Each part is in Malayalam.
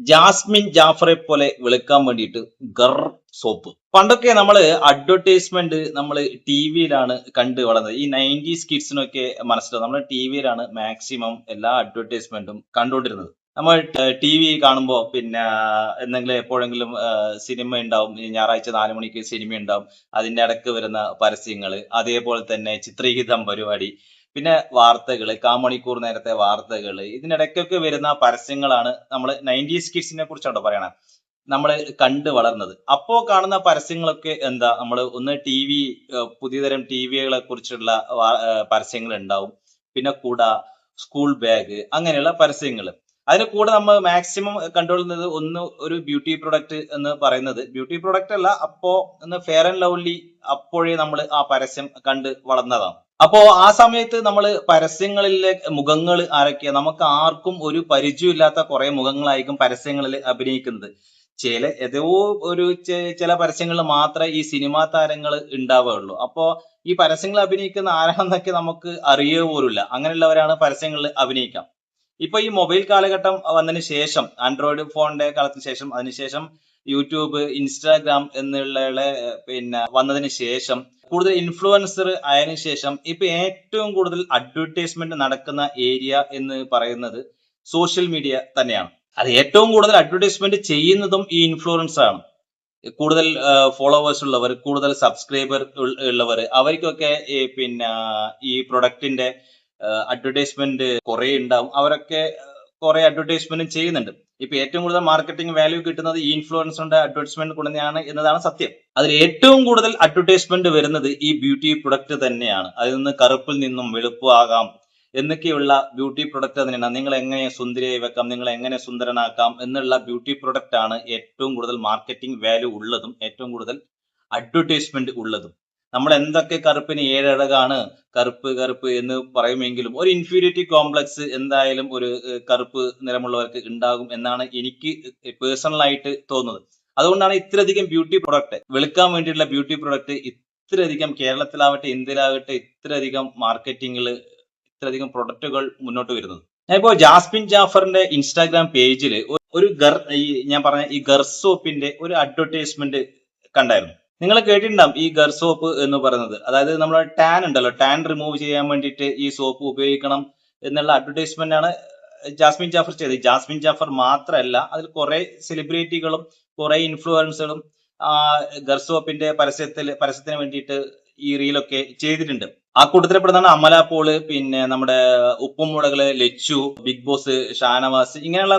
ജാസ്മിൻ ജാഫറെ പോലെ വെളുക്കാൻ വേണ്ടിയിട്ട് ഗർ സോപ്പ്. പണ്ടൊക്കെ നമ്മള് അഡ്വർടൈസ്മെന്റ് നമ്മള് ടി വിയിലാണ് കണ്ട് വളർന്നത്. ഈ 90s കിഡ്സിനൊക്കെ മനസ്സിലാവും. നമ്മൾ ടി വിയിലാണ് മാക്സിമം എല്ലാ അഡ്വർടൈസ്മെന്റും കണ്ടുകൊണ്ടിരുന്നത്. നമ്മൾ ടി വി കാണുമ്പോൾ പിന്നെ എന്തെങ്കിലും എപ്പോഴെങ്കിലും സിനിമ ഉണ്ടാവും. ഈ ഞായറാഴ്ച 4 മണിക്ക് സിനിമ ഉണ്ടാവും. അതിന്റെ ഇടക്ക് വരുന്ന പരസ്യങ്ങൾ, അതേപോലെ തന്നെ ചിത്രീകൃതം പരിപാടി, പിന്നെ വാർത്തകള്, കാമണിക്കൂർ നേരത്തെ വാർത്തകള്, ഇതിനിടയ്ക്കൊക്കെ വരുന്ന പരസ്യങ്ങളാണ് നമ്മൾ 90s കിഡ്സിനെ കുറിച്ചാണ് പറയണത്. നമ്മൾ കണ്ട് വളർന്നത്. അപ്പോ കാണുന്ന പരസ്യങ്ങളൊക്കെ എന്താ, നമ്മൾ ഒന്ന് ടി വി, പുതിയതരം ടി വികളെ കുറിച്ചുള്ള പരസ്യങ്ങൾ ഉണ്ടാവും. പിന്നെ കുട, സ്കൂൾ ബാഗ്, അങ്ങനെയുള്ള പരസ്യങ്ങൾ. അതിന് കൂടെ നമ്മൾ മാക്സിമം കണ്ടുകൊള്ളുന്നത് ഒന്ന് ഒരു ബ്യൂട്ടി പ്രൊഡക്റ്റ് എന്ന് പറയുന്നത്, ബ്യൂട്ടി പ്രൊഡക്റ്റ് അല്ല, അപ്പോ ഒന്ന് ഫെയർ ആൻഡ് ലവ്ലി അപ്പോഴേ നമ്മൾ ആ പരസ്യം കണ്ട് വളർന്നതാണ്. അപ്പോ ആ സമയത്ത് നമ്മൾ പരസ്യങ്ങളിലെ മുഖങ്ങൾ ആരൊക്കെയാ, നമുക്ക് ആർക്കും ഒരു പരിചയമില്ലാത്ത കുറെ മുഖങ്ങളായിരിക്കും പരസ്യങ്ങളിൽ അഭിനയിക്കുന്നത്. ഏതോ ഒരു ചില പരസ്യങ്ങളിൽ മാത്രമേ ഈ സിനിമാ താരങ്ങൾ ഉണ്ടാവുകയുള്ളൂ. അപ്പോ ഈ പരസ്യങ്ങൾ അഭിനയിക്കുന്ന ആരാണെന്നൊക്കെ നമുക്ക് അറിയുക പോലുമില്ല. അങ്ങനെയുള്ളവരാണ് പരസ്യങ്ങളിൽ അഭിനയിക്കാം. ഇപ്പൊ ഈ മൊബൈൽ കാലഘട്ടം വന്നതിന് ശേഷം, ആൻഡ്രോയിഡ് ഫോണിന്റെ കാലത്തിന് ശേഷം, അതിനുശേഷം യൂട്യൂബ്, ഇൻസ്റ്റാഗ്രാം എന്നുള്ള പിന്നെ വന്നതിന് ശേഷം, കൂടുതൽ ഇൻഫ്ലുവൻസർ ആയതിനു ശേഷം ഇപ്പൊ ഏറ്റവും കൂടുതൽ അഡ്വർടൈസ്മെന്റ് നടക്കുന്ന ഏരിയ എന്ന് പറയുന്നത് സോഷ്യൽ മീഡിയ തന്നെയാണ്. അത് ഏറ്റവും കൂടുതൽ അഡ്വർടൈസ്മെന്റ് ചെയ്യുന്നതും ഈ ഇൻഫ്ലുവൻസർ ആണ്. കൂടുതൽ ഫോളോവേഴ്സ് ഉള്ളവർ, കൂടുതൽ സബ്സ്ക്രൈബർ ഉള്ളവർ, അവർക്കൊക്കെ പിന്നെ ഈ പ്രൊഡക്റ്റിന്റെ അഡ്വർടൈസ്മെന്റ് കുറെ ഉണ്ടാവും. അവരൊക്കെ കുറെ അഡ്വർടൈസ്മെന്റും ചെയ്യുന്നുണ്ട്. ഇപ്പൊ ഏറ്റവും കൂടുതൽ മാർക്കറ്റിംഗ് വാല്യൂ കിട്ടുന്നത് ഈ ഇൻഫ്ലുവൻസറിന്റെ അഡ്വർടൈസ്മെന്റ് കൊണ്ടാണ് എന്നതാണ് സത്യം. അതിൽ ഏറ്റവും കൂടുതൽ അഡ്വർടൈസ്മെന്റ് വരുന്നത് ഈ ബ്യൂട്ടി പ്രൊഡക്റ്റ് തന്നെയാണ്. അതിൽ നിന്ന് കറുപ്പിൽ നിന്നും വെളുപ്പ് ആകാം എന്നൊക്കെയുള്ള ബ്യൂട്ടി പ്രൊഡക്റ്റ് തന്നെയാണ്. നിങ്ങൾ എങ്ങനെ സുന്ദരിയായി വെക്കാം, നിങ്ങൾ എങ്ങനെ സുന്ദരനാക്കാം എന്നുള്ള ബ്യൂട്ടി പ്രൊഡക്റ്റ് ആണ് ഏറ്റവും കൂടുതൽ മാർക്കറ്റിംഗ് വാല്യൂ ഉള്ളതും ഏറ്റവും കൂടുതൽ അഡ്വർടൈസ്മെന്റ് ഉള്ളതും. നമ്മൾ എന്തൊക്കെ കറുപ്പിന് ഏഴഴകാണ്, കറുപ്പ് കറുപ്പ് എന്ന് പറയുമെങ്കിലും ഒരു ഇൻഫീരിയോറിറ്റി കോംപ്ലക്സ് എന്തായാലും ഒരു കറുപ്പ് നിറമുള്ളവർക്ക് ഉണ്ടാകും എന്നാണ് എനിക്ക് പേഴ്സണൽ ആയിട്ട് തോന്നുന്നത്. അതുകൊണ്ടാണ് ഇത്രയധികം ബ്യൂട്ടി പ്രൊഡക്റ്റ്, വെളുക്കാൻ വേണ്ടിയിട്ടുള്ള ബ്യൂട്ടി പ്രൊഡക്റ്റ് ഇത്രയധികം കേരളത്തിലാവട്ടെ ഇന്ത്യയിലാവട്ടെ ഇത്രയധികം മാർക്കറ്റിംഗിൽ ഇത്രയധികം പ്രൊഡക്റ്റുകൾ മുന്നോട്ട് വരുന്നത്. ഞാനിപ്പോ ജാസ്മിൻ ജാഫറിന്റെ ഇൻസ്റ്റാഗ്രാം പേജിൽ ഒരു ഞാൻ പറഞ്ഞ ഈ ഗർ സോപ്പിന്റെ ഒരു അഡ്വർടൈസ്മെന്റ് കണ്ടായിരുന്നു. നിങ്ങൾ കേട്ടിട്ടുണ്ടാവും ഈ ഗർ സോപ്പ് എന്ന് പറയുന്നത്. അതായത് നമ്മുടെ ടാൻ ഉണ്ടല്ലോ, ടാൻ റിമൂവ് ചെയ്യാൻ വേണ്ടിയിട്ട് ഈ സോപ്പ് ഉപയോഗിക്കണം എന്നുള്ള അഡ്വർടൈസ്മെന്റ് ആണ് ജാസ്മിൻ ജാഫർ ചെയ്തത്. ജാസ്മിൻ ജാഫർ മാത്രമല്ല, അതിൽ കുറെ സെലിബ്രിറ്റികളും കുറെ ഇൻഫ്ലുവൻസറും ഗർ സോപ്പിന്റെ പരസ്യത്തിന് വേണ്ടിയിട്ട് ഈ റീലൊക്കെ ചെയ്തിട്ടുണ്ട്. ആ കൂട്ടത്തിൽപ്പെടുന്നതാണ് അമല പോള്, പിന്നെ നമ്മുടെ ഉപ്പും മുളകള് ലച്ചു, ബിഗ് ബോസ് ഷാനവാസ്, ഇങ്ങനെയുള്ള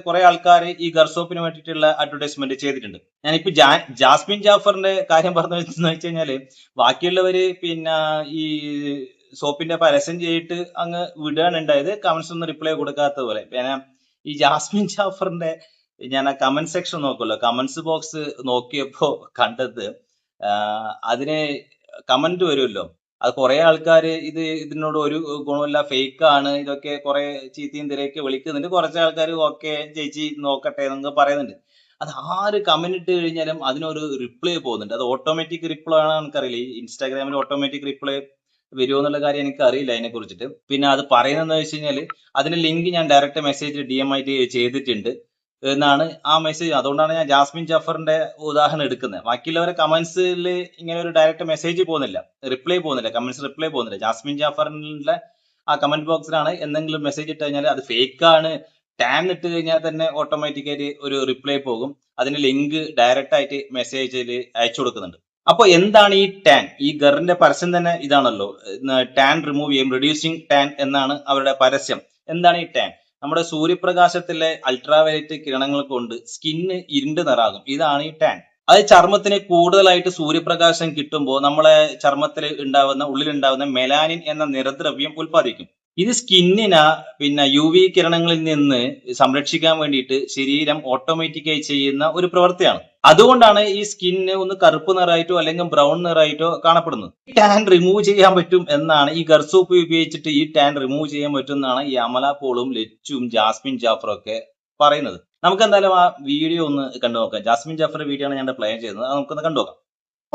കുറെ ആൾക്കാർ ഈ ഗർസോപ്പിന് വേണ്ടിയിട്ടുള്ള അഡ്വർടൈസ്മെന്റ് ചെയ്തിട്ടുണ്ട്. ഞാനിപ്പോ ജാസ്മിൻ ജാഫറിന്റെ കാര്യം പറഞ്ഞു വെച്ച് കഴിഞ്ഞാല്, ബാക്കിയുള്ളവര് പിന്നെ ഈ സോപ്പിന്റെ പരസ്യം ചെയ്തിട്ട് അങ്ങ് വിടുകയാണ് ഉണ്ടായത്, കമന്റ്സ് ഒന്നും റിപ്ലൈ കൊടുക്കാത്ത പോലെ. പിന്നെ ഈ ജാസ്മിൻ ജാഫറിന്റെ ഞാൻ ആ കമന്റ് സെക്ഷൻ നോക്കുമല്ലോ, കമന്റ്സ് ബോക്സ് നോക്കിയപ്പോ കണ്ടത് അതിന് കമന്റ് വരുമല്ലോ, അത് കുറെ ആൾക്കാർ ഇതിനോട് ഒരു ഗുണമില്ല, ഫേക്ക് ആണ്, ഇതൊക്കെ കുറെ ചീത്തയും തിരയൊക്കെ വിളിക്കുന്നുണ്ട്. കുറച്ച് ആൾക്കാർ ഓക്കെ ചേച്ചി നോക്കട്ടെ എന്നൊക്കെ പറയുന്നുണ്ട്. അത് ആര് കമന്റ് ഇട്ട് കഴിഞ്ഞാലും അതിനൊരു റിപ്ലൈ പോകുന്നുണ്ട്. അത് ഓട്ടോമാറ്റിക് റിപ്ലൈ ആണോ എനിക്കറിയില്ല. ഈ ഇൻസ്റ്റാഗ്രാമിൽ ഓട്ടോമാറ്റിക് റിപ്ലൈ വരുമോ എന്നുള്ള കാര്യം എനിക്ക് അറിയില്ല അതിനെ കുറിച്ചിട്ട്. പിന്നെ അത് പറയുന്നതെന്ന് വെച്ച് കഴിഞ്ഞാല്, അതിന്റെ ലിങ്ക് ഞാൻ ഡയറക്റ്റ് മെസ്സേജ് DM ആയിട്ട് ചെയ്തിട്ടുണ്ട് എന്നാണ് ആ മെസ്സേജ്. അതുകൊണ്ടാണ് ഞാൻ ജാസ്മിൻ ജാഫറിന്റെ ഉദാഹരണം എടുക്കുന്നത്. ബാക്കിയുള്ളവരെ കമന്റ്സിൽ ഇങ്ങനെ ഒരു ഡയറക്റ്റ് മെസ്സേജ് പോകുന്നില്ല, റിപ്ലൈ പോകുന്നില്ല, കമന്റ്സ് റിപ്ലൈ പോകുന്നില്ല. ജാസ്മിൻ ജാഫറിന്റെ ആ കമന്റ് ബോക്സിലാണ് എന്തെങ്കിലും മെസ്സേജ് ഇട്ട് കഴിഞ്ഞാൽ അത് ഫേക്ക് ആണ്, ടാൻ ഇട്ട് കഴിഞ്ഞാൽ തന്നെ ഓട്ടോമാറ്റിക്കായിട്ട് ഒരു റിപ്ലൈ പോകും. അതിന് ലിങ്ക് ഡയറക്റ്റ് ആയിട്ട് മെസ്സേജിൽ അയച്ചു കൊടുക്കുന്നുണ്ട്. അപ്പൊ എന്താണ് ഈ ടാൻ? ഈ ഗറിന്റെ പരസ്യം തന്നെ ഇതാണല്ലോ, ടാൻ റിമൂവ് ചെയ്യും, റെഡ്യൂസിങ് ടാൻ എന്നാണ് അവരുടെ പരസ്യം. എന്താണ് ഈ ടാൻ? നമ്മുടെ സൂര്യപ്രകാശത്തിലെ അൾട്രാവയലറ്റ് കിരണങ്ങൾ കൊണ്ട് സ്കിന്ന് ഇരുണ്ട് നിറാകും. ഇതാണ് ഈ ടാൻ. അത് ചർമ്മത്തിന് കൂടുതലായിട്ട് സൂര്യപ്രകാശം കിട്ടുമ്പോൾ നമ്മളെ ചർമ്മത്തിൽ ഉള്ളിലുണ്ടാവുന്ന മെലാനിൻ എന്ന നിറദ്രവ്യം ഉൽപ്പാദിക്കും. ഇത് സ്കിന്നിനെ പിന്നെ UV കിരണങ്ങളിൽ നിന്ന് സംരക്ഷിക്കാൻ വേണ്ടിയിട്ട് ശരീരം ഓട്ടോമാറ്റിക്കായി ചെയ്യുന്ന ഒരു പ്രവൃത്തിയാണ്. അതുകൊണ്ടാണ് ഈ സ്കിന്ന് ഒന്ന് കറുപ്പ് നിറായിട്ടോ അല്ലെങ്കിൽ ബ്രൗൺ നിറായിട്ടോ കാണപ്പെടുന്നത്. ഈ ടാൻ റിമൂവ് ചെയ്യാൻ പറ്റും എന്നാണ്, ഈ ഗർസോപ്പ് ഉപയോഗിച്ചിട്ട് ഈ ടാൻ റിമൂവ് ചെയ്യാൻ പറ്റും എന്നാണ് ഈ അമല പോളും ലച്ചും ജാസ്മിൻ ജാഫറും ഒക്കെ പറയുന്നത്. നമുക്ക് എന്തായാലും ആ വീഡിയോ ഒന്ന് കണ്ടു നോക്കാം. ജാസ്മിൻ ജാഫറിന്റെ വീഡിയോ ആണ് ഞാൻ പ്ലേ ചെയ്യുന്നത്. അത് നമുക്കൊന്ന് കണ്ടു നോക്കാം.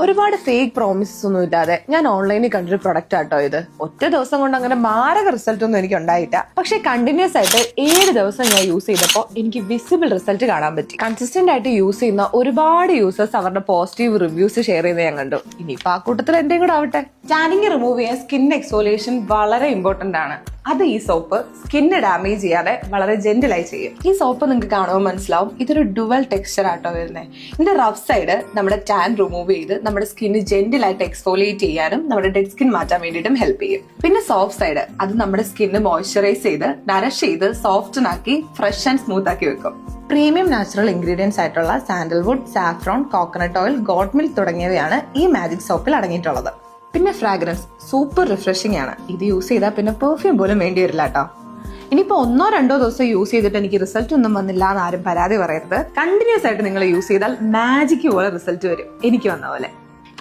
ഒരുപാട് ഫേക്ക് പ്രോമിസസ് ഒന്നും ഇല്ലാതെ ഞാൻ ഓൺലൈനിൽ കണ്ടൊരു പ്രൊഡക്റ്റ് ആട്ടോ ഇത്. ഒറ്റ ദിവസം കൊണ്ട് അങ്ങനെ മാരക റിസൾട്ട് ഒന്നും എനിക്ക് ഉണ്ടായില്ല. പക്ഷെ കണ്ടിന്യൂസ് ആയിട്ട് 7 ദിവസം ഞാൻ യൂസ് ചെയ്തപ്പോൾ എനിക്ക് വിസിബിൾ റിസൾട്ട് കാണാൻ പറ്റി. കൺസിസ്റ്റന്റ് ആയിട്ട് യൂസ് ചെയ്യുന്ന ഒരുപാട് യൂസേഴ്സ് അവരുടെ പോസിറ്റീവ് റിവ്യൂസ് ഷെയർ ചെയ്യുന്നത് ഞാൻ കണ്ടു. ഇനിയിപ്പോ ആ കൂട്ടത്തിൽ എന്തെങ്കിലും കൂടെ ആവട്ടെ. ടാനിങ് റിമൂവ് ചെയ്യാൻ സ്കിൻ എക്സ്ഫോലിയേഷൻ വളരെ ഇമ്പോർട്ടന്റ് ആണ്. അത് ഈ സോപ്പ് സ്കിന്ന് ഡാമേജ് ചെയ്യാതെ വളരെ ജെന്റിലായി ചെയ്യും. ഈ സോപ്പ് നിങ്ങൾക്ക് കാണുമ്പോൾ മനസ്സിലാവും ഇതൊരു ഡുവൽ ടെക്സ്ചർ ആട്ടോ വരുന്നത്. ഇതിന്റെ റഫ് സൈഡ് നമ്മുടെ ടാൻ റിമൂവ് ചെയ്ത് നമ്മുടെ സ്കിന്ന് ജെന്റിലായിട്ട് എക്സ്ഫോലിയേറ്റ് ചെയ്യാനും നമ്മുടെ ഡെഡ് സ്കിൻ മാറ്റാൻ വേണ്ടിയിട്ടും ഹെൽപ്പ് ചെയ്യും. പിന്നെ സോഫ്റ്റ് സൈഡ് അത് നമ്മുടെ സ്കിന്ന് മോയ്സ്ചറൈസ് ചെയ്ത് നറിഷ് ചെയ്ത് സോഫ്റ്റൻ ആക്കി ഫ്രഷ് ആൻഡ് സ്മൂത്ത് ആക്കി വെക്കും. പ്രീമിയം നാച്ചുറൽ ഇൻഗ്രീഡിയൻസ് ആയിട്ടുള്ള sandalwood, saffron, coconut oil, got milk തുടങ്ങിയവയാണ് ഈ മാജിക് സോപ്പിൽ അടങ്ങിയിട്ടുള്ളത്. പിന്നെ ഫ്രാഗ്രൻസ് സൂപ്പർ റിഫ്രഷിംഗ് ആണ്. ഇത് യൂസ് ചെയ്താൽ പിന്നെ പെർഫ്യൂം പോലും വേണ്ടി വരില്ല കേട്ടോ. ഇനിയിപ്പോ 1-2 ദിവസം യൂസ് ചെയ്തിട്ട് എനിക്ക് റിസൾട്ട് ഒന്നും വന്നില്ല എന്ന് ആരും പരാതി പറയരുത്. കണ്ടിന്യൂസ് ആയിട്ട് നിങ്ങൾ യൂസ് ചെയ്താൽ മാജിക് പോലെ റിസൾട്ട് വരും, എനിക്ക് വന്ന പോലെ.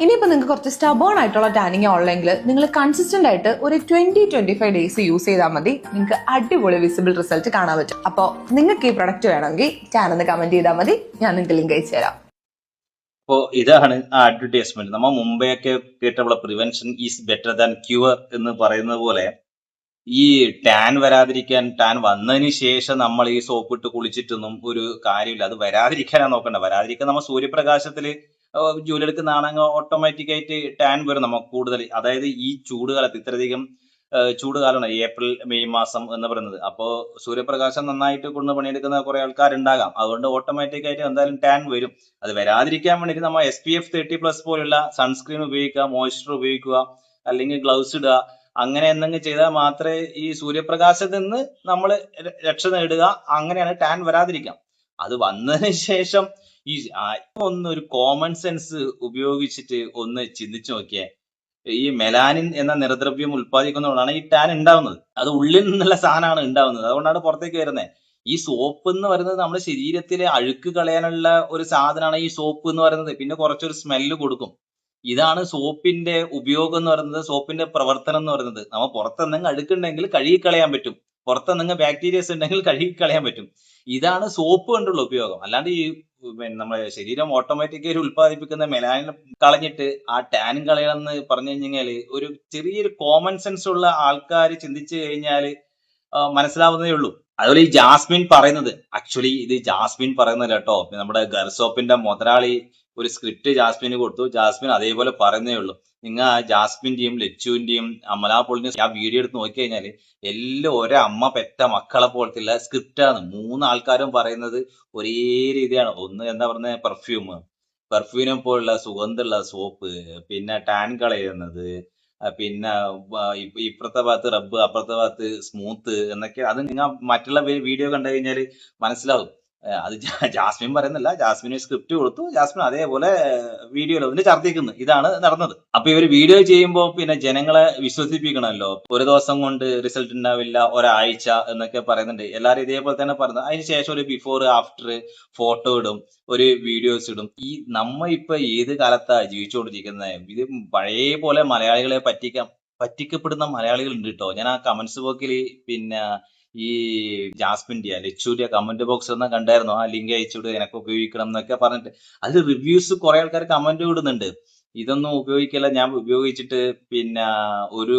ഇനിയിപ്പോ നിങ്ങൾക്ക് കുറച്ച് സ്റ്റബോൺ ആയിട്ടുള്ള ടാനിങ് ഉള്ളെങ്കിൽ നിങ്ങൾ കൺസിസ്റ്റന്റ് ആയിട്ട് ഒരു 20-25 ഡേയ്സ് യൂസ് ചെയ്താൽ മതി. നിങ്ങൾക്ക് അടിപൊളി വിസിബിൾ റിസൾട്ട് കാണാൻ പറ്റും. അപ്പോൾ നിങ്ങൾക്ക് ഈ പ്രൊഡക്റ്റ് വേണമെങ്കിൽ ചാനൽ കമന്റ് ചെയ്താൽ മതി, ഞാൻ നിങ്ങൾക്ക് ലിങ്ക് അയച്ചു തരാം. അപ്പോ ഇതാണ് ആ അഡ്വർടൈസ്മെന്റ്. നമ്മൾ മുമ്പെയൊക്കെ കേട്ടപ്പോൾ prevention is better than cure എന്ന് പറയുന്നത് പോലെ ഈ ടാൻ വരാതിരിക്കാൻ, ടാൻ വന്നതിന് ശേഷം നമ്മൾ ഈ സോപ്പ് ഇട്ട് കുളിച്ചിട്ടൊന്നും ഒരു കാര്യമില്ല. അത് വരാതിരിക്കാനാണ് നോക്കണ്ട. വരാതിരിക്കാൻ നമ്മൾ സൂര്യപ്രകാശത്തിൽ ജോലിയെടുക്കുന്ന ആണെങ്കിൽ ഓട്ടോമാറ്റിക് ആയിട്ട് ടാൻ വരും നമുക്ക് കൂടുതൽ. അതായത് ഈ ചൂടുകാലത്ത് ഇത്രയധികം ചൂട് കാലമാണ് ഏപ്രിൽ മെയ് മാസം എന്ന് പറയുന്നത്. അപ്പോൾ സൂര്യപ്രകാശം നന്നായിട്ട് കൊണ്ട് പണിയെടുക്കുന്ന കുറെ ആൾക്കാരുണ്ടാകാം. അതുകൊണ്ട് ഓട്ടോമാറ്റിക് ആയിട്ട് എന്തായാലും ടാൻ വരും. അത് വരാതിരിക്കാൻ വേണ്ടിയിട്ട് നമ്മൾ SPF 30+ പോലുള്ള സൺസ്ക്രീൻ ഉപയോഗിക്കുക, മോയ്സ്ചർ ഉപയോഗിക്കുക, അല്ലെങ്കിൽ ഗ്ലൗസ് ഇടുക. അങ്ങനെ എന്തെങ്കിലും ചെയ്താൽ മാത്രമേ ഈ സൂര്യപ്രകാശത്തിൽ നിന്ന് നമ്മൾ രക്ഷ നേടുക. അങ്ങനെയാണ് ടാൻ വരാതിരിക്കാം. അത് വന്നതിന് ശേഷം ഈ ഒരു കോമൺ സെൻസ് ഉപയോഗിച്ചിട്ട് ഒന്ന് ചിന്തിച്ചു നോക്കിയേ. ഈ മെലാനിൻ എന്ന നിറദ്രവ്യം ഉൽപ്പാദിക്കുന്നതുകൊണ്ടാണ് ഈ ടാൻ ഉണ്ടാവുന്നത്. അത് ഉള്ളിൽ നിന്നുള്ള സാധനമാണ് ഉണ്ടാവുന്നത്, അതുകൊണ്ടാണ് പുറത്തേക്ക് വരുന്നത്. ഈ സോപ്പ് എന്ന് പറയുന്നത് നമ്മുടെ ശരീരത്തിലെ അഴുക്ക് കളയാനുള്ള ഒരു സാധനമാണ് ഈ സോപ്പ് എന്ന് പറയുന്നത്. പിന്നെ കുറച്ചൊരു സ്മെല്ല് കൊടുക്കും. ഇതാണ് സോപ്പിന്റെ ഉപയോഗം എന്ന് പറയുന്നത്, സോപ്പിന്റെ പ്രവർത്തനം എന്ന് പറയുന്നത്. നമ്മൾ പുറത്തെന്തെങ്കിലും അഴുക്കുണ്ടെങ്കിൽ കഴുകിക്കളയാൻ പറ്റും, പുറത്തെന്തെങ്കിലും ബാക്ടീരിയസ് ഉണ്ടെങ്കിൽ കഴുകിക്കളയാൻ പറ്റും. ഇതാണ് സോപ്പ് കൊണ്ടുള്ള ഉപയോഗം. അല്ലാണ്ട് ഈ നമ്മുടെ ശരീരം ഓട്ടോമാറ്റിക്കായി ഉൽപ്പാദിപ്പിക്കുന്ന മെലാനിൻ കളഞ്ഞിട്ട് ആ ടാനും കളയണമെന്ന് പറഞ്ഞു കഴിഞ്ഞാല് ഒരു ചെറിയൊരു കോമൺ സെൻസ് ഉള്ള ആൾക്കാർ ചിന്തിച്ചു കഴിഞ്ഞാൽ മനസ്സിലാവുന്നതേ ഉള്ളൂ. അതുപോലെ ഈ ജാസ്മിൻ പറയുന്നത്, ആക്ച്വലി ഇത് ജാസ്മിൻ പറയുന്നില്ല കേട്ടോ. നമ്മുടെ ഗർസോപ്പിന്റെ മുതലാളി ഒരു സ്ക്രിപ്റ്റ് ജാസ്മിന് കൊടുത്തു. ജാസ്മിൻ അതേപോലെ പറയുന്നേ ഉള്ളൂ. നിങ്ങൾ ജാസ്മിന്റെയും ലച്ചുവിന്റെയും അമലാപോളിന്റെയും ആ വീഡിയോ എടുത്ത് നോക്കി കഴിഞ്ഞാൽ എല്ലാം ഒരേ അമ്മ പെറ്റ മക്കളെ പോലത്തുള്ള സ്ക്രിപ്റ്റാണ്. 3 ആൾക്കാരും പറയുന്നത് ഒരേ രീതിയാണ്. ഒന്ന് എന്താ പറയുന്നത്, പെർഫ്യൂമിനെ പോലുള്ള സുഗന്ധമുള്ള സോപ്പ്, പിന്നെ ടാൻ കളയുന്നത്, പിന്നെ ഇപ്പുറത്തെ ഭാഗത്ത് റബ്ബ്, അപ്പുറത്തെ ഭാഗത്ത് സ്മൂത്ത് എന്നൊക്കെ. അത് നിങ്ങൾ മറ്റുള്ള വീഡിയോ കണ്ടു കഴിഞ്ഞാൽ മനസ്സിലാവും. അത് ജാസ്മിൻ പറയുന്നില്ല, ജാസ്മിന് സ്ക്രിപ്റ്റ് കൊടുത്തു, ജാസ്മിൻ അതേപോലെ വീഡിയോയിൽ അതിന് ഛർദ്ദിക്കുന്നു. ഇതാണ് നടന്നത്. അപ്പൊ ഇവർ വീഡിയോ ചെയ്യുമ്പോൾ പിന്നെ ജനങ്ങളെ വിശ്വസിപ്പിക്കണമല്ലോ. ഒരു ദിവസം കൊണ്ട് റിസൾട്ട് ഉണ്ടാവില്ല, ഒരാഴ്ച എന്നൊക്കെ പറയുന്നുണ്ട്. എല്ലാവരും ഇതേപോലെ തന്നെ പറയുന്നത്. അതിനുശേഷം ഒരു ബിഫോർ ആഫ്റ്റർ ഫോട്ടോ ഇടും, ഒരു വീഡിയോസ് ഇടും. ഈ നമ്മ ഇപ്പൊ ഏത് കാലത്താ ജീവിച്ചുകൊണ്ടിരിക്കുന്നത്? ഇത് പഴയ പോലെ മലയാളികളെ പറ്റിക്കപ്പെടുന്ന മലയാളികൾ ഉണ്ട് കേട്ടോ. ഞാൻ ആ കമന്റ്സ് ബോക്സിൽ പിന്നെ ഈ ജാസ്മിന്റെ ലച്ചൂരിയ കമന്റ് ബോക്സ് ഒന്നും കണ്ടായിരുന്നു. ആ ലിങ്ക് അയച്ചുവിട്, എനക്ക് ഉപയോഗിക്കണം എന്നൊക്കെ പറഞ്ഞിട്ട് അതിൽ റിവ്യൂസ് കുറെ ആൾക്കാർ കമന്റ് വിടുന്നുണ്ട്. ഇതൊന്നും ഉപയോഗിക്കില്ല, ഞാൻ ഉപയോഗിച്ചിട്ട് പിന്നെ ഒരു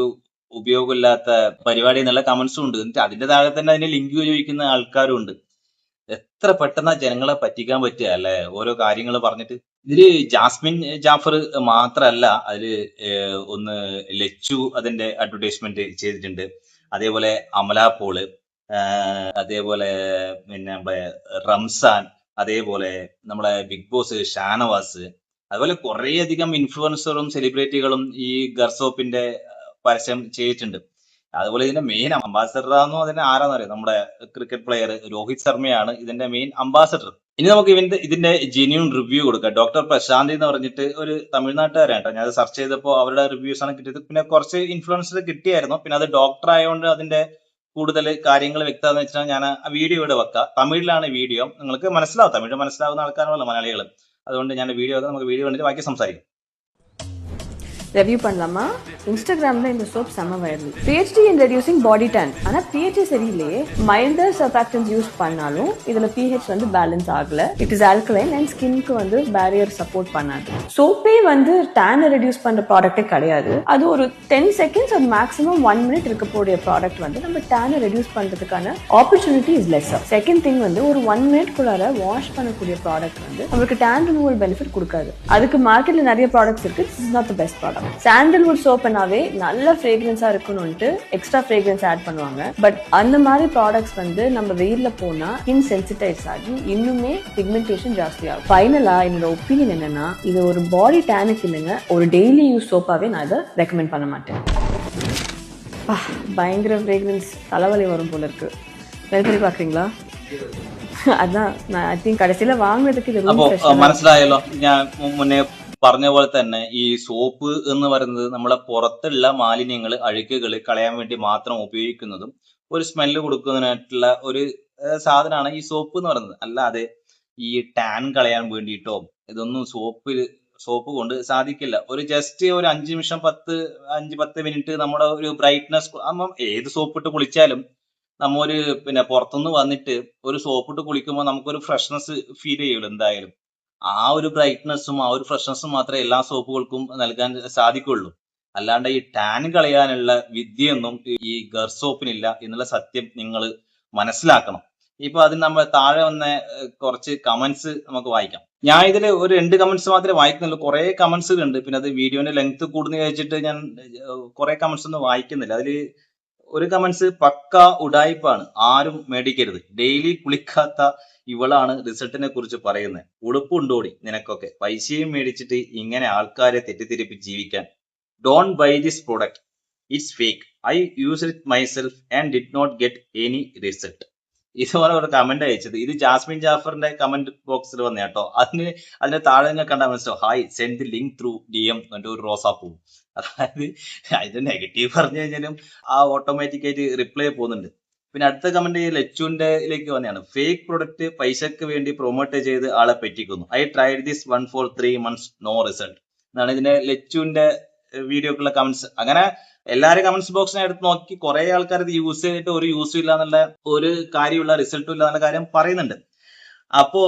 ഉപയോഗമില്ലാത്ത പരിപാടി എന്നുള്ള കമന്റ്സും ഉണ്ട്. എന്നിട്ട് അതിന്റെ താഴെ തന്നെ അതിന്റെ ലിങ്ക് ഉപയോഗിക്കുന്ന ആൾക്കാരും ഉണ്ട്. എത്ര പെട്ടെന്ന് ജനങ്ങളെ പറ്റിക്കാൻ പറ്റുക അല്ലെ, ഓരോ കാര്യങ്ങൾ പറഞ്ഞിട്ട്. ഇതില് ജാസ്മിൻ ജാഫർ മാത്രല്ല, അതില് ഒന്ന് ലച്ചു അതിന്റെ അഡ്വർടൈസ്മെന്റ് ചെയ്തിട്ടുണ്ട്. അതേപോലെ അമല പോള്, അതേപോലെ പിന്നെ നമ്മുടെ റംസാൻ, അതേപോലെ നമ്മളെ ബിഗ് ബോസ് ഷാനവാസ്, അതുപോലെ കുറെ അധികം ഇൻഫ്ലുവൻസറും സെലിബ്രിറ്റികളും ഈ ഗർസോപ്പിന്റെ പരസ്യം ചെയ്തിട്ടുണ്ട്. അതുപോലെ ഇതിന്റെ മെയിൻ അംബാസഡർ ആണെന്നോ അതിന്റെ ആരാന്നറിയാം, നമ്മുടെ ക്രിക്കറ്റ് പ്ലെയർ രോഹിത് ശർമ്മയാണ് ഇതിന്റെ മെയിൻ അംബാസഡർ. ഇനി നമുക്ക് ഇതിന്റെ ജെന്യൂൺ റിവ്യൂ കൊടുക്കാം. ഡോക്ടർ പ്രശാന്തി എന്ന് പറഞ്ഞിട്ട് ഒരു തമിഴ്നാട്ടുകാരാണ് കേട്ടോ. ഞാൻ അത് സെർച്ച് ചെയ്തപ്പോൾ അവരുടെ റിവ്യൂസ് ആണ് കിട്ടിയത്. പിന്നെ കുറച്ച് ഇൻഫ്ലുവൻസർ കിട്ടിയായിരുന്നു. പിന്നെ അത് ഡോക്ടർ ആയതുകൊണ്ട് അതിന്റെ കൂടുതൽ കാര്യങ്ങൾ വ്യക്തമാണെന്ന് വെച്ചാൽ ഞാൻ ആ വീഡിയോ ഇവിടെ വെക്കാം. തമിഴിലാണ് വീഡിയോ, നിങ്ങൾക്ക് മനസ്സിലാവും. തമിഴ് മനസ്സിലാവുന്ന ആൾക്കാരാണല്ലോ മലയാളികൾ. അതുകൊണ്ട് ഞാൻ വീഡിയോ നമുക്ക് വീഡിയോ കണ്ടിട്ട് ബാക്കി സംസാരിക്കാം. റിവ്യൂ பண்ணலாமா? இன்ஸ்டாகிராம்ல இந்த சோப் செம viral. PhD in reducing body tan. ஆனா pH சரியில்லையே. மைல்டர் சர்ஃபாக்டன்ஸ் யூஸ் பண்ணாலும் இதுல pH வந்து பேலன்ஸ் ஆகல. இட் இஸ் ஆல்கலைன் அண்ட் ஸ்கின்க்கு வந்து பேரியர் சப்போர்ட் பண்ணாது. சோப்பே வந்து டேனை ரெடியூஸ் பண்ற ப்ராடக்ட்டே கிடையாது. அது ஒரு 10 செகண்ட்ஸ் அது மேக்ஸிமம் 1 மினிட் இருக்கக்கூடிய ப்ராடக்ட் வந்து நம்ம டேனை ரெடியூஸ் பண்றதுக்கான opportunity is lesser. Second thing வந்து ஒரு 1 மினிட் குள்ளார வாஷ் பண்ணக்கூடிய ப்ராடக்ட் வந்து நம்மளுக்கு டேன் ரிமூவல் பெனிஃபிட் கொடுக்காது. அதுக்கு மார்க்கெட்ல நிறைய ப்ராடக்ட்ஸ் இருக்கு. This is not the best product. Sandalwood சோப்னாவே நல்ல ஃப்ரேக்ரன்ஸா இருக்கணும்ட்டு எக்ஸ்ட்ரா ஃப்ரேக்ரன்ஸ் ஆட் பண்ணுவாங்க. பட் அந்த மாதிரி ப்ராடக்ட்ஸ் வந்து நம்ம வெயில்ல போனா ஸ்கின் சென்சிடைஸ் ஆகி இன்னுமே பிக்மெண்டேஷன் ஜாஸ்தி ஆகும். ஃபைனலா என்னோட ஒப்பீனியன் என்னன்னா, இது ஒரு பாடி டேனுக்கு இல்லைங்க, ஒரு டெய்லி யூஸ் சோப்பாவே நான் இதை ரெக்கமெண்ட் பண்ண மாட்டேன். பயங்கர ஃப்ரேக்ரன்ஸ், தலைவலி வரும் போல இருக்கு. ட்ரை பண்ணி பாக்குறீங்களா? അതാ ഐ തിങ്ക് കടസിലെ വാങ്ങുന്നതൊക്കെ ഇത് അപ്പോ മനസ്സിലായല്ലോ. ഞാൻ മുന്നേ പറഞ്ഞ പോലെ തന്നെ ഈ സോപ്പ് എന്ന് പറയുന്നത് നമ്മളെ പുറത്തുള്ള മാലിന്യങ്ങൾ, അഴുക്കുകൾ കളയാൻ വേണ്ടി മാത്രം ഉപയോഗിക്കുന്നതും ഒരു സ്മെല്ല് കൊടുക്കുന്നതിനായിട്ടുള്ള ഒരു സാധനമാണ് ഈ സോപ്പ് എന്ന് പറയുന്നത്. അല്ലാതെ ഈ ടാൻ കളയാൻ വേണ്ടിയിട്ടോ ഇതൊന്നും സോപ്പ് കൊണ്ട് സാധിക്കില്ല. ഒരു ജസ്റ്റ് ഒരു 5 നിമിഷം 5-10 മിനിറ്റ് നമ്മുടെ ഒരു ബ്രൈറ്റ്നസ്, ഏത് സോപ്പ് ഇട്ട് കുളിച്ചാലും നമ്മ ഒരു പുറത്തുനിന്ന് വന്നിട്ട് ഒരു സോപ്പ് ഇട്ട് കുളിക്കുമ്പോൾ നമുക്കൊരു ഫ്രഷ്നെസ് ഫീൽ ചെയ്യുമല്ലോ എന്തായാലും. ആ ഒരു ബ്രൈറ്റ്നസ്സും ആ ഒരു ഫ്രഷ്നെസ്സും മാത്രമേ എല്ലാ സോപ്പുകൾക്കും നൽകാൻ സാധിക്കുള്ളൂ. അല്ലാണ്ട് ഈ ടാൻ കളയാനുള്ള വിദ്യയൊന്നും ഈ ഗർ സോപ്പിനില്ല എന്നുള്ള സത്യം നിങ്ങൾ മനസ്സിലാക്കണം. ഇപ്പൊ അതിന് നമ്മൾ താഴെ വന്ന കുറച്ച് കമന്റ്സ് നമുക്ക് വായിക്കാം. ഞാൻ ഇതിൽ ഒരു 2 കമന്റ്സ് മാത്രമേ വായിക്കുന്നുള്ളൂ. കുറെ കമന്റ്സ് ഉണ്ട്. പിന്നെ അത് വീഡിയോന്റെ ലെങ്ത് കൂടുന്ന വെച്ചിട്ട് ഞാൻ കുറെ കമന്റ്സ് ഒന്നും വായിക്കുന്നില്ല. അതിൽ ഒരു കമന്റ്സ് പക്ക ഉടായിപ്പാണ്, ആരും മേടിക്കരുത്, ഡെയിലി കുളിക്കാത്ത ഇവളാണ് റിസൾട്ടിനെ കുറിച്ച് പറയുന്നത്, ഉടുപ്പുണ്ടോടി നിനക്കൊക്കെ, പൈസയും മേടിച്ചിട്ട് ഇങ്ങനെ ആൾക്കാരെ തെറ്റിദ്ധരിപ്പിച്ച് ജീവിക്കാൻ. Don't buy this product, it's fake, I use it myself and did not get any result. ഇതുപോലെ ഒരു കമന്റ് അയച്ചത്, ഇത് ജാസ്മിൻ ജാഫറിന്റെ കമന്റ് ബോക്സിൽ വന്ന കേട്ടോ. അതിന്റെ താഴെ നിങ്ങൾ കണ്ടാൽ മനസ്സിലാവും, hi send the link through DM എന്നിട്ട് ഒരു റോസാപ്പൂ. അതായത് അതിന്റെ നെഗറ്റീവ് പറഞ്ഞു കഴിഞ്ഞാലും ആ ഓട്ടോമാറ്റിക് ആയിട്ട് റിപ്ലൈ പോകുന്നുണ്ട്. പിന്നെ അടുത്ത കമന്റ് ലച്ചുവിന്റെലേക്ക് വന്നെയാണ്, ഫേക്ക് പ്രൊഡക്റ്റ് പൈസക്ക് വേണ്ടി പ്രൊമോട്ട് ചെയ്ത് ആളെ പറ്റിക്കുന്നു, I tried this 1 for 3 months no result എന്നാണ് ഇതിന്റെ ലച്ചുവിന്റെ വീഡിയോക്കുള്ള കമന്റ്സ്. അങ്ങനെ എല്ലാരും കമന്റ്സ് ബോക്സിനെ എടുത്ത് നോക്കി കുറെ ആൾക്കാർ ഇത് യൂസ് ചെയ്തിട്ട് ഒരു യൂസും ഇല്ല എന്നുള്ള, ഒരു കാര്യമുള്ള റിസൾട്ടും ഇല്ല എന്നുള്ള കാര്യം പറയുന്നുണ്ട്. അപ്പോ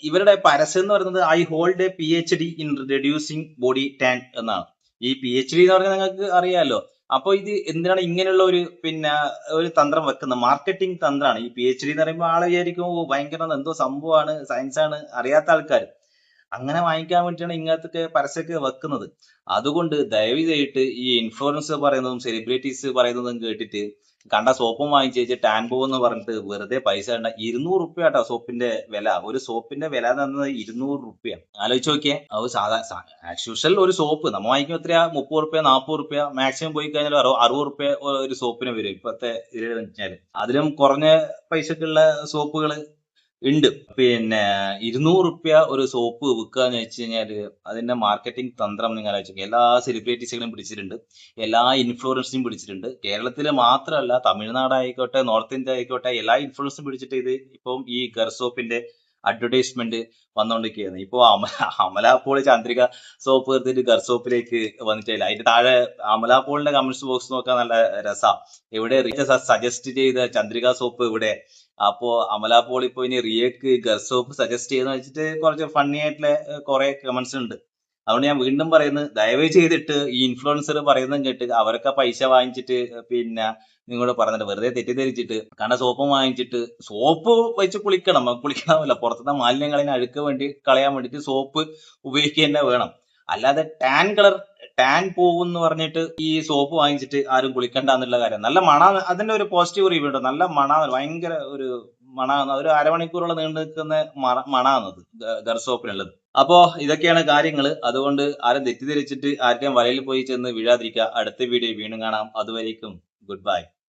ഇവരുടെ പരസ്യം എന്ന് പറയുന്നത് I hold A PhD in reducing body tan എന്നാണ്. ഈ PhD എന്ന് പറഞ്ഞാൽ നിങ്ങൾക്ക് അറിയാമല്ലോ. അപ്പൊ ഇത് എന്തിനാണ് ഇങ്ങനെയുള്ള ഒരു തന്ത്രം വെക്കുന്നത്? മാർക്കറ്റിംഗ് തന്ത്രമാണ്. ഈ PhD എന്ന് പറയുമ്പോൾ ആളെ വിചാരിക്കും ഭയങ്കര എന്തോ സംഭവമാണ്, സയൻസ് ആണ്, അറിയാത്ത ആൾക്കാർ അങ്ങനെ വാങ്ങിക്കാൻ വേണ്ടിയിട്ടാണ് ഇങ്ങനത്തെ പരസ്യമൊക്കെ വെക്കുന്നത്. അതുകൊണ്ട് ദയവ് ചെയ്തിട്ട് ഈ ഇൻഫ്ലുവൻസ് പറയുന്നതും സെലിബ്രിറ്റീസ് പറയുന്നതും കേട്ടിട്ട് കണ്ട സോപ്പും വാങ്ങിച്ച് ടാൻ പോകും എന്ന് പറഞ്ഞിട്ട് വെറുതെ പൈസ വേണ്ട. 200 റുപ്യ കേട്ടോ സോപ്പിന്റെ വില. ഒരു സോപ്പിന്റെ വില തന്നത് 200 റുപ്യ. ആലോചിച്ച് നോക്കിയേ. അത് ആസ് യൂഷ്വൽ ഒരു സോപ്പ് നമ്മൾ വാങ്ങിക്കും എത്രയാ, 30 റുപ്യ 40 റുപ്യ, മാക്സിമം പോയി കഴിഞ്ഞാൽ 60 റുപ്യ ഒരു സോപ്പിന് വരും ഇപ്പത്തെ ഇതിൽ വെച്ചാൽ. അതിലും കുറഞ്ഞ പൈസക്കുള്ള സോപ്പുകൾ ഉണ്ട്. 200 റുപ്യ ഒരു സോപ്പ് വിൽക്കാന്ന് വെച്ച് കഴിഞ്ഞാല് അതിന്റെ മാർക്കറ്റിംഗ് തന്ത്രം നിങ്ങൾ ആലോചിക്കുക. എല്ലാ സെലിബ്രിറ്റീസുകളും പിടിച്ചിട്ടുണ്ട്, എല്ലാ ഇൻഫ്ലുവൻസും പിടിച്ചിട്ടുണ്ട്. കേരളത്തില് മാത്രമല്ല, തമിഴ്നാട് ആയിക്കോട്ടെ, നോർത്ത് ഇന്ത്യ ആയിക്കോട്ടെ, എല്ലാ ഇൻഫ്ലുവൻസും പിടിച്ചിട്ട് ഇത് ഇപ്പം ഈ ഗർ സോപ്പിന്റെ അഡ്വർടൈസ്മെന്റ് വന്നുകൊണ്ടിരിക്കുകയാണ്. ഇപ്പൊ അമലാപോൾ ചന്ദ്രിക സോപ്പ് എടുത്തിട്ട് ഗർ സോപ്പിലേക്ക് വന്നിട്ടില്ല. അതിന്റെ താഴെ അമലാപോളിന്റെ കമന്റ്സ് ബോക്സ് നോക്കാൻ നല്ല രസാ. എവിടെ സജസ്റ്റ് ചെയ്ത ചന്ദ്രിക സോപ്പ് ഇവിടെ. അപ്പോ അമലാപോൾ ഇപ്പൊ ഇനി റിയക്ക് ഗർ സോപ്പ് സജസ്റ്റ് ചെയ്യുന്ന വെച്ചിട്ട് കുറച്ച് ഫണ്ണി ആയിട്ടുള്ള കുറെ കമന്റ്സ് ഉണ്ട്. അതുകൊണ്ട് ഞാൻ വീണ്ടും പറയുന്നത്, ദയവ് ചെയ്തിട്ട് ഈ ഇൻഫ്ലുവൻസർ പറയുന്നതും കേട്ട് അവരൊക്കെ പൈസ വാങ്ങിച്ചിട്ട് നിങ്ങളോട് പറഞ്ഞിട്ട് വെറുതെ തെറ്റിദ്ധരിച്ചിട്ട് കണ്ട സോപ്പ് വാങ്ങിച്ചിട്ട് സോപ്പ് വെച്ച് കുളിക്കണമല്ല, പുറത്തുനിന്ന് മാലിന്യങ്ങളെ അഴുക്ക് വേണ്ടി കളയാൻ വേണ്ടിട്ട് സോപ്പ് ഉപയോഗിക്കുക തന്നെ വേണം. അല്ലാതെ ടാൻ പോകും എന്ന് പറഞ്ഞിട്ട് ഈ സോപ്പ് വാങ്ങിച്ചിട്ട് ആരും കുളിക്കണ്ട എന്നുള്ള കാര്യം. നല്ല മണ, അതിന്റെ ഒരു പോസിറ്റീവ് റിവ്യൂ ഉണ്ട്. നല്ല മണ, ഭയങ്കര ഒരു മണാന്ന്, ഒരു അരമണിക്കൂറോളം നീണ്ടു നിൽക്കുന്ന മണാന്നത് ഗർ സോപ്പിനുള്ളത്. അപ്പോ ഇതൊക്കെയാണ് കാര്യങ്ങൾ. അതുകൊണ്ട് ആരും തെറ്റിദ്ധരിച്ചിട്ട് ആർക്കും വലയിൽ പോയി ചെന്ന് വീഴാതിരിക്കുക. അടുത്ത വീഡിയോ വീണ്ടും കാണാം. അതുവരേക്കും ഗുഡ് ബൈ.